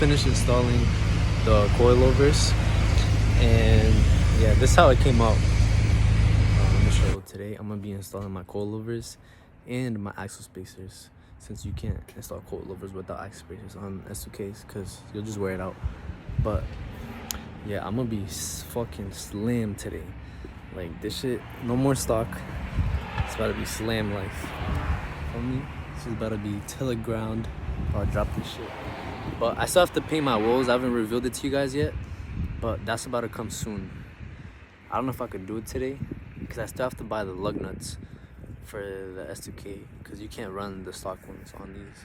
finished installing the coilovers, and yeah, this is how it came out. Let me show you. Today I'm gonna be installing my coilovers and my axle spacers, since you can't install coilovers without axle spacers on S2Ks because you'll just wear it out. But yeah, I'm gonna be fucking slam today. Like, this shit, no more stock. It's about to be slam life. Feel me? This is about to be till ground. I'll drop this shit. But I still have to paint my wheels. I haven't revealed it to you guys yet, but that's about to come soon. I don't know if I could do it today because I still have to buy the lug nuts for the S2K because you can't run the stock ones on these.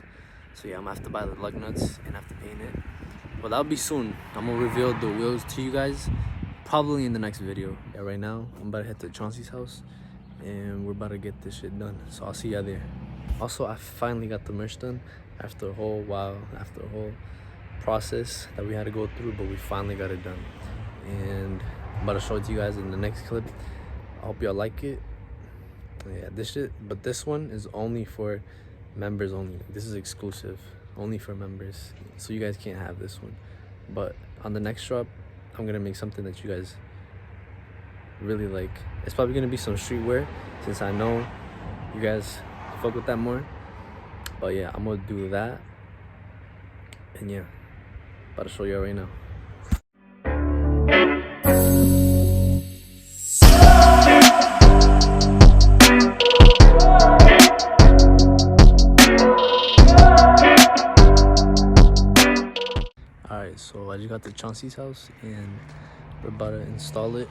So yeah, I'm gonna have to buy the lug nuts and have to paint it. But that'll be soon. I'm gonna reveal the wheels to you guys probably in the next video. Yeah, right now I'm about to head to Chauncey's house and we're about to get this shit done. So I'll see y'all there. Also, I finally got the merch done after a whole while, after a whole process that we had to go through, but we finally got it done. And I'm about to show it to you guys in the next clip. I hope y'all like it. Yeah, this shit, but this one is only for members only. This is exclusive, only for members. So you guys can't have this one. But on the next drop, I'm gonna make something that you guys really like. It's probably gonna be some streetwear, since I know you guys fuck with that more. But yeah, I'm gonna do that. And yeah, about to show you right now. Alright, so I just got to Chauncey's house and we're about to install it.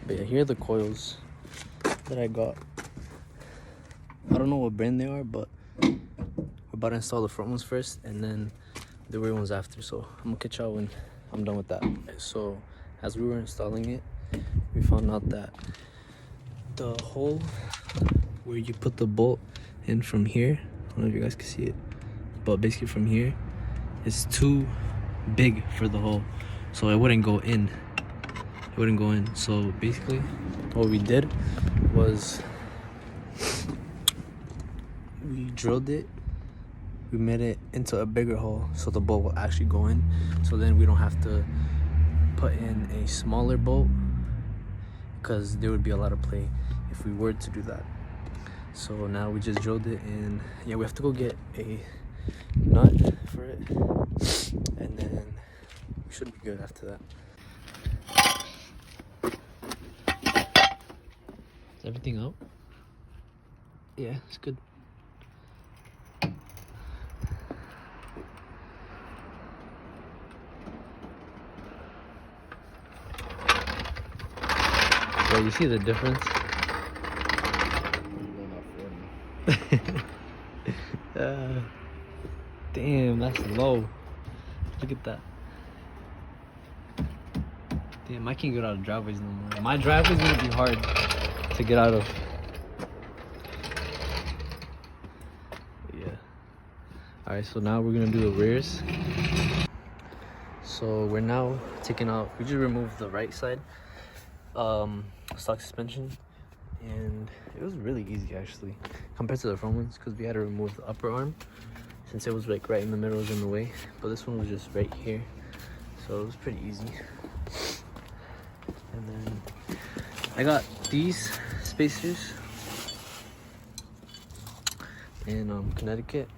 But yeah, here are the coils that I got. I don't know what brand they are, but we're about to install the front ones first and then the rear ones after. So I'm gonna catch y'all when I'm done with that. So as we were installing it, we found out that the hole where you put the bolt in from here, I don't know if you guys can see it, but basically from here is too big for the hole, so it wouldn't go in. It wouldn't go in. So basically what we did was we drilled it, we made it into a bigger hole so the bolt will actually go in, so then we don't have to put in a smaller bolt because there would be a lot of play if we were to do that. So now we just drilled it, and yeah, we have to go get a nut for it and then we should be good after that. Is everything out? Yeah, it's good. So you see the difference? Damn, that's low. Look at that. Damn, I can't get out of driveways no more. My driveway's gonna be hard to get out of. Yeah. Alright, so now we're gonna do the rears. So we're now taking out, we just removed the right side stock suspension, and it was really easy actually compared to the front ones because we had to remove the upper arm since it was like right in the middle, it was in the way, but this one was just right here, so it was pretty easy. And then I got these spacers in Connecticut,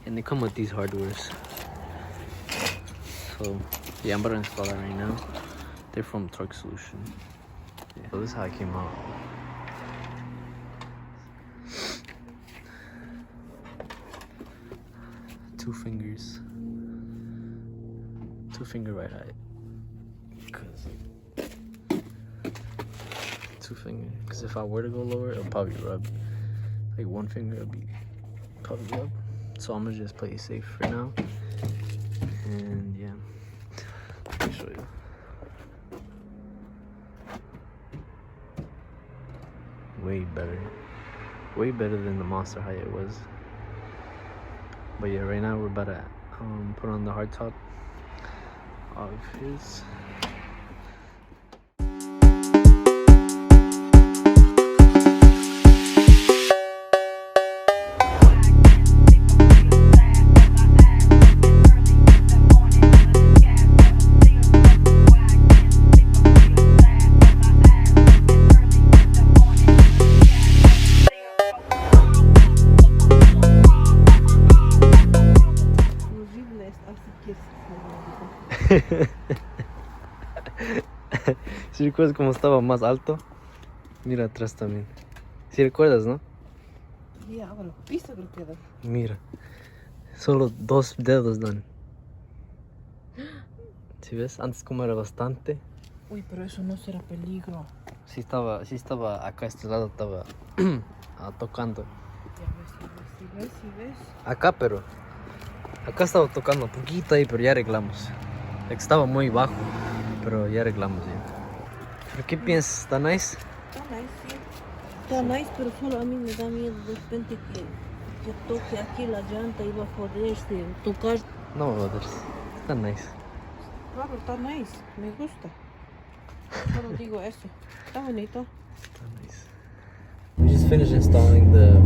and they come with these hardwares. So yeah, I'm about to install that right now. They're from Torque Solution. Yeah. So this is how it came out. Two fingers. 2-finger right height. Because if I were to go lower, it'll probably rub. Like 1 finger, it'll be probably rub. So I'm gonna just play it safe for now. And yeah, let me show you. Way better than the Monster height it was. But yeah, right now we're about to put on the hardtop of his. ¿Sí recuerdas cómo estaba más alto? Mira atrás también. ¿Sí recuerdas, no? Mira, ahora los pisos creo que dan. Mira. Solo 2 dedos dan. ¿Sí ves? Antes como era bastante. Uy, pero eso no será peligro. Sí estaba acá, este lado estaba tocando. Ya ves, si ves. Acá, pero acá estaba tocando un poquito ahí, pero ya arreglamos. Estaba muy bajo, pero ya arreglamos ya. ¿Pero qué piensas? ¿Está nice? Está nice, sí. Está nice, pero solo a mí me da miedo de repente que toque aquí la llanta y va a joderse, tocar. No, brothers. Está nice. Claro, está nice, me gusta. Solo digo eso. Está bonito. Está nice. We just finished installing the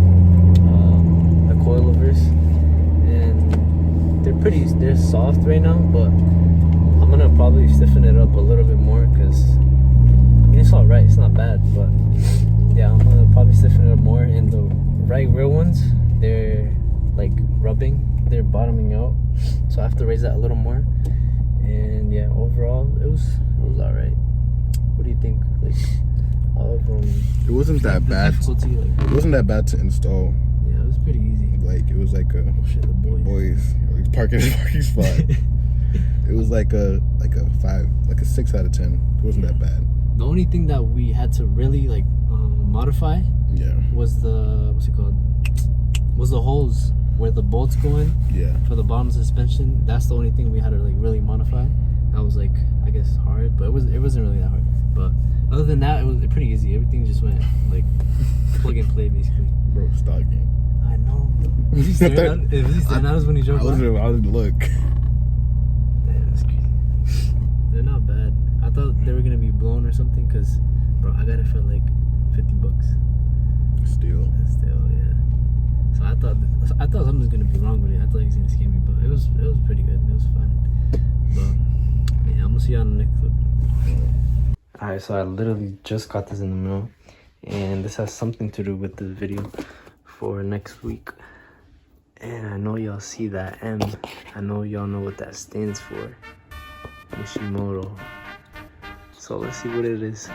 coilovers, and they're soft right now, but I'm gonna probably stiffen it up a little bit more because I mean it's alright, it's not bad, but yeah, I'm gonna probably stiffen it up more. And the right rear ones, they're like rubbing, they're bottoming out, so I have to raise that a little more. And yeah, overall it was alright. What do you think? Like, it wasn't that bad. It wasn't that bad to install. Yeah, it was pretty easy. Like it was like a the boys. Like parking spot. It was like a 5, like a 6 out of 10. It wasn't that bad. The only thing that we had to really like modify, was the was the holes where the bolts go in. Yeah. For the bottom suspension, that's the only thing we had to like really modify. That was like, I guess, hard, but it wasn't really that hard. But other than that, it was pretty easy. Everything just went like plug and play basically. Bro, stalking. I know. Was he staring at us when he drove by? I didn't look. Damn, that's crazy. They're not bad. I thought they were gonna be blown or something, cause bro, I got it for like $50. Still, yeah. So I thought something was gonna be wrong with it. I thought he was gonna scam me, but it was pretty good. It was fun. But yeah, I'm gonna see you on the next clip. Alright, so I literally just got this in the mail, and this has something to do with this video for next week. And I know y'all see that M. I know y'all know what that stands for. Mishimoto. So let's see what it is.